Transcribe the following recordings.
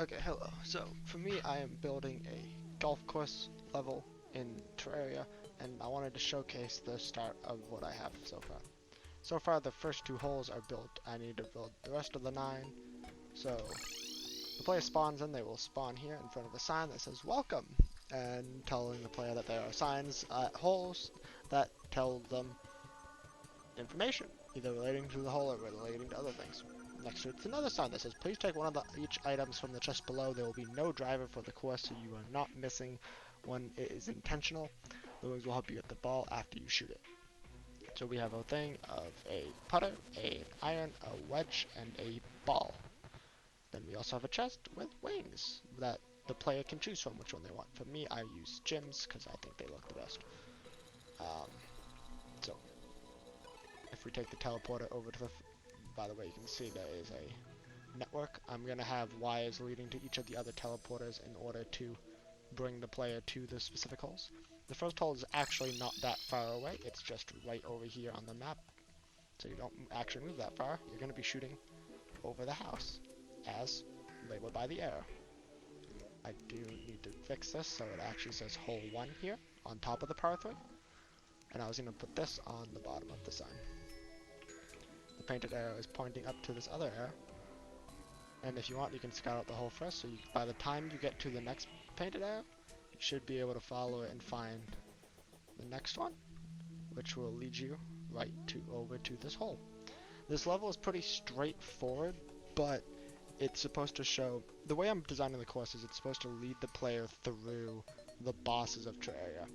Okay, hello. So, for me, I am building a golf course level in Terraria, and I wanted to showcase the start of what I have so far. So far, the first 2 holes are built. I need to build the rest of the 9. So, the player spawns in, they will spawn here in front of a sign that says welcome, and telling the player that there are signs at holes that tell them information, either relating to the hole or relating to other things. Next to it's another sign that says, please take one of each items from the chest below. There will be no driver for the course, so you are not missing when it is intentional. Those will help you get the ball after you shoot it. So we have a thing of a putter, an iron, a wedge, and a ball. Then we also have a chest with wings that the player can choose from which one they want. For me, I use gems because I think they look the best. So if we take the teleporter over to the by the way, you can see there is a network. I'm going to have wires leading to each of the other teleporters in order to bring the player to the specific holes. The first hole is actually not that far away. It's just right over here on the map. So you don't actually move that far. You're going to be shooting over the house, as labeled by the arrow. I do need to fix this so it actually says hole 1 here on top of the par 3. And I was going to put this on the bottom of the sign. The painted arrow is pointing up to this other arrow, and if you want you can scout out the hole first, so by the time you get to the next painted arrow you should be able to follow it and find the next one, which will lead you right over to this hole. This level is pretty straightforward, but it's supposed to show, the way I'm designing the course is it's supposed to lead the player through the bosses of Terraria,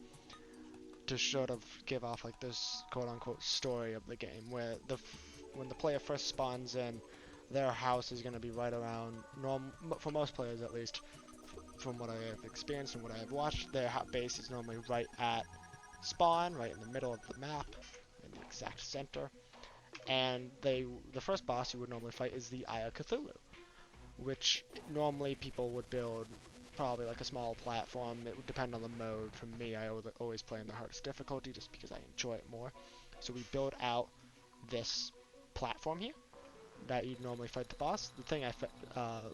to sort of give off like this quote-unquote story of the game, where when the player first spawns in, their house is going to be right around, for most players at least, from what I have experienced and what I have watched, their base is normally right at spawn, right in the middle of the map, in the exact center. And the first boss you would normally fight is the Eye of Cthulhu, which normally people would build probably like a small platform. It would depend on the mode. For me, I always play in the hardest difficulty just because I enjoy it more. So we build out this platform here that you'd normally fight the boss. The thing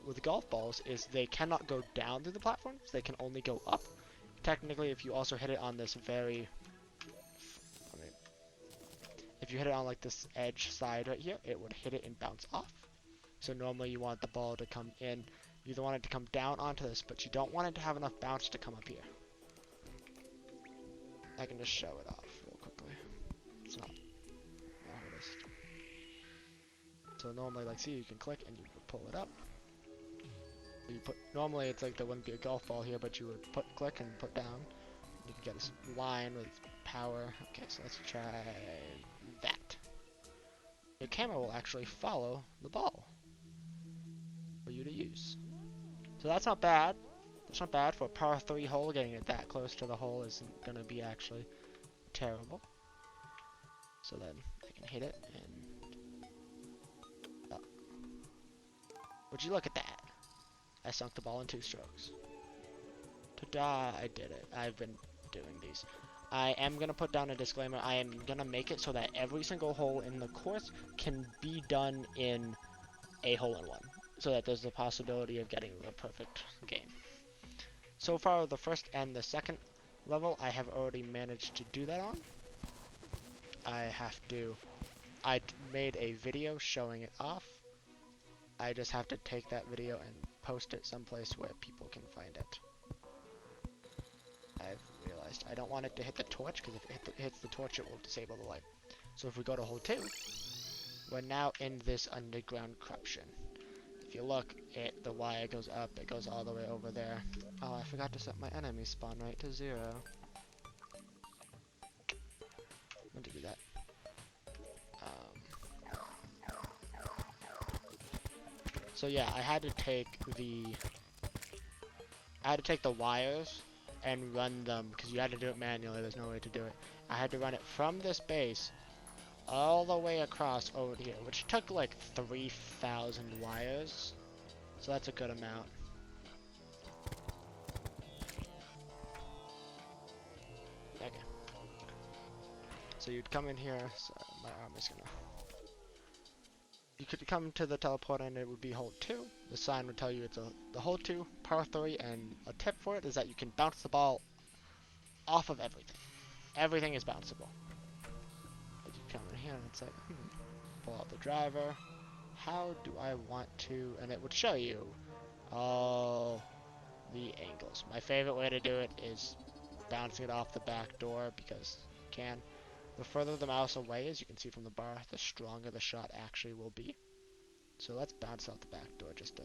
with the golf balls is they cannot go down through the platforms, they can only go up. Technically, if you also hit it on this if you hit it on like this edge side right here, it would hit it and bounce off. So normally you want the ball to come in. You either want it to come down onto this, but you don't want it to have enough bounce to come up here. I can just show it off real quickly. It's not the hardest. So normally, like, see, you can click and you would pull it up. Normally it's like there wouldn't be a golf ball here, but you would click and put down. You can get a line with power. Okay, so let's try that. Your camera will actually follow the ball for you to use. So that's not bad. That's not bad for a par 3 hole. Getting it that close to the hole isn't going to be actually terrible. So then I can hit it and... Oh. Would you look at that? I sunk the ball in 2 strokes. Ta-da! I did it. I've been doing these. I am going to put down a disclaimer. I am going to make it so that every single hole in the course can be done in a hole-in-one, so that there's the possibility of getting the perfect game. So far, the first and the second level, I have already managed to do that on. I made a video showing it off. I just have to take that video and post it someplace where people can find it. I've realized I don't want it to hit the torch, because if it hits the torch, it will disable the light. So if we go to hole 2, we're now in this underground corruption. If you look, the wire goes up, it goes all the way over there. Oh, I forgot to set my enemy spawn rate to 0. I meant to do that. So yeah, I had to take the wires and run them, because you had to do it manually, there's no way to do it. I had to run it from this base all the way across over here, which took like 3,000 wires, so that's a good amount. Okay. So you'd come in here, so my arm is gonna... you could come to the teleporter and it would be hole 2. The sign would tell you it's the hole 2, par 3, and a tip for it is that you can bounce the ball off of everything. Everything is bounceable. But you come in here and it's like, pull out the driver. How do I want to, and it would show you all the angles. My favorite way to do it is bouncing it off the back door because you can. The further the mouse away, as you can see from the bar, the stronger the shot actually will be. So let's bounce out the back door just to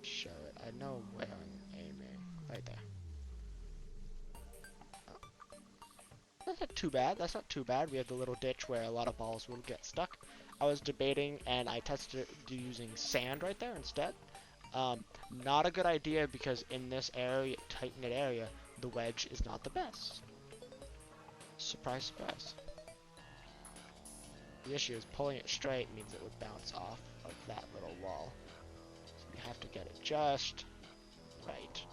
show it. I know where I'm aiming. Right there. That's not too bad. That's not too bad. We have the little ditch where a lot of balls will get stuck. I was debating and I tested it using sand right there instead. Not a good idea because in this area, tight-knit area, the wedge is not the best. Surprise, surprise. The issue is pulling it straight means it would bounce off of that little wall. So you have to get it just right.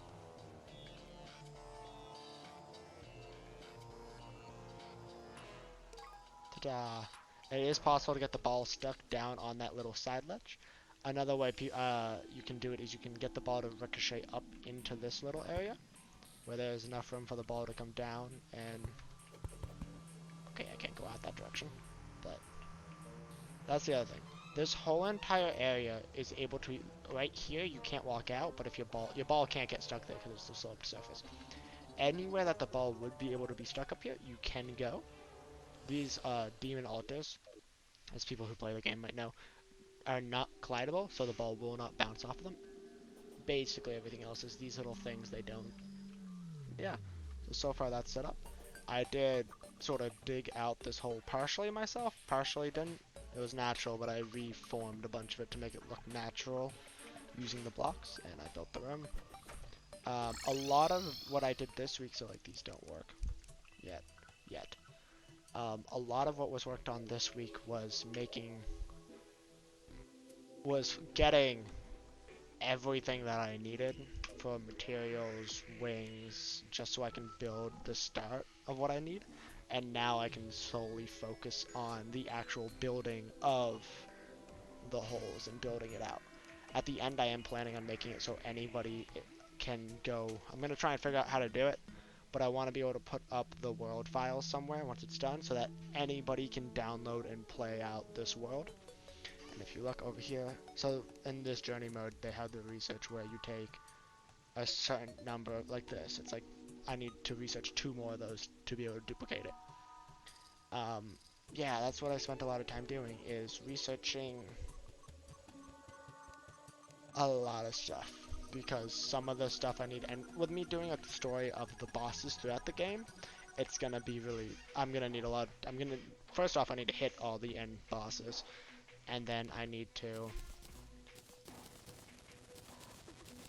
Ta-da! It is possible to get the ball stuck down on that little side ledge. Another way you can do it is you can get the ball to ricochet up into this little area where there's enough room for the ball to come down and... Okay, I can't go out that direction, but that's the other thing. This whole entire area is able to... Right here, you can't walk out, but if your ball can't get stuck there because it's the sloped surface. Anywhere that the ball would be able to be stuck up here, you can go. These demon altars, as people who play the game might know, are not collidable, so the ball will not bounce off of them. Basically, everything else is these little things they don't. Yeah, so far that's set up. I did sort of dig out this hole partially myself, partially didn't. It was natural, but I reformed a bunch of it to make it look natural using the blocks, and I built the room. A lot of what I did this week, so like these don't work yet. A lot of what was worked on this week was getting everything that I needed for materials, wings, just so I can build the start of what I need. And now I can solely focus on the actual building of the holes and building it out. At the end, I am planning on making it so anybody can go. I'm going to try and figure out how to do it, but I want to be able to put up the world files somewhere once it's done so that anybody can download and play out this world. And if you look over here, so in this journey mode, they have the research where you take a certain number like this. It's like, I need to research 2 more of those to be able to duplicate it. Yeah, that's what I spent a lot of time doing, is researching a lot of stuff. Because some of the stuff I need, and with me doing a story of the bosses throughout the game, it's gonna be really, first off, I need to hit all the end bosses. And then I need to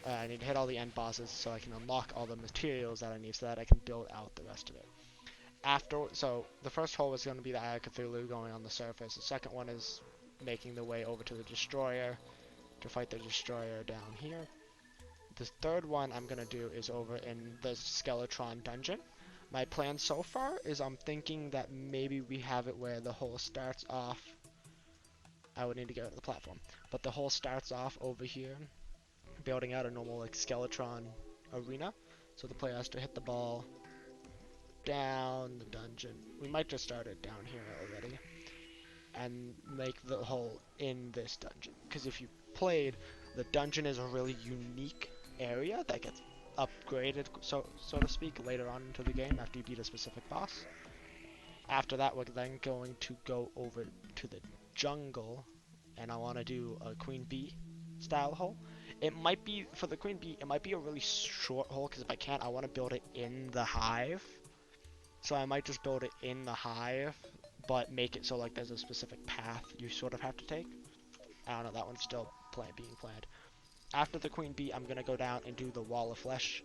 hit all the end bosses so I can unlock all the materials that I need so that I can build out the rest of it. So the first hole is going to be the Eye of Cthulhu going on the surface. The second one is making the way over to the Destroyer to fight the Destroyer down here. The third one I'm going to do is over in the Skeletron dungeon. My plan so far is I'm thinking that maybe we have it where the hole starts off. I would need to go to the platform. But the hole starts off over here, building out a normal like Skeletron arena. So the player has to hit the ball down the dungeon. We might just start it down here already. And make the hole in this dungeon. Because if you played, the dungeon is a really unique area that gets upgraded, so to speak, later on into the game after you beat a specific boss. After that, we're then going to go over to the jungle, and I want to do a Queen Bee style hole. It might be, for the Queen Bee, it might be a really short hole, because if I can't, I want to build it in the hive. So I might just build it in the hive, but make it so like there's a specific path you sort of have to take. I don't know, that one's still being planned. After the Queen Bee, I'm going to go down and do the Wall of Flesh,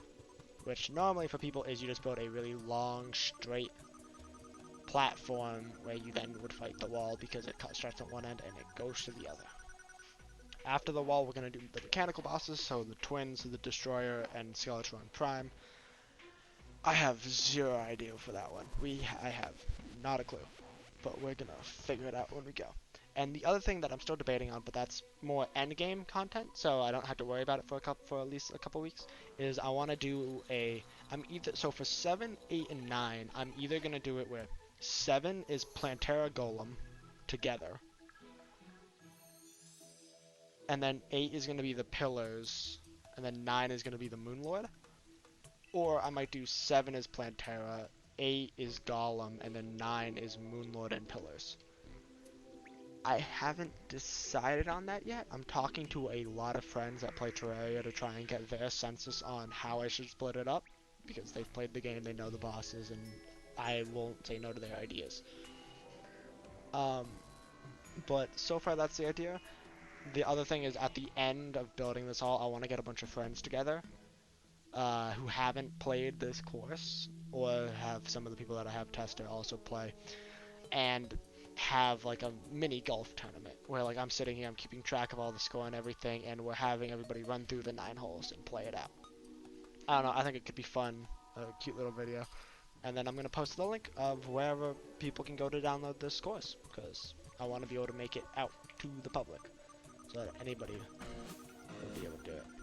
which normally for people is you just build a really long, straight platform where you then would fight the wall because it starts at one end and it goes to the other. After the wall, we're going to do the mechanical bosses, so the Twins, the Destroyer, and Skeletron Prime. I have zero idea for that one. I have not a clue, but we're going to figure it out when we go. And the other thing that I'm still debating on, but that's more end game content, so I don't have to worry about it for at least a couple weeks, is I want to do I'm either, so for 7, 8, and 9, I'm either gonna do it where 7 is Plantera Golem together, and then 8 is gonna be the Pillars, and then 9 is gonna be the Moonlord, or I might do 7 is Plantera, 8 is Golem, and then 9 is Moonlord and Pillars. I haven't decided on that yet. I'm talking to a lot of friends that play Terraria to try and get their census on how I should split it up, because they've played the game, they know the bosses, and I won't say no to their ideas. Um, but so far that's the idea. The other thing is at the end of building this all, I want to get a bunch of friends together who haven't played this course, or have some of the people that I have tested also play, and have like a mini golf tournament where like I'm sitting here, I'm keeping track of all the score and everything, and we're having everybody run through the 9 holes and play it out. I don't know, I think it could be fun, a cute little video. And then I'm going to post the link of wherever people can go to download the scores, because I want to be able to make it out to the public so that anybody will be able to do it.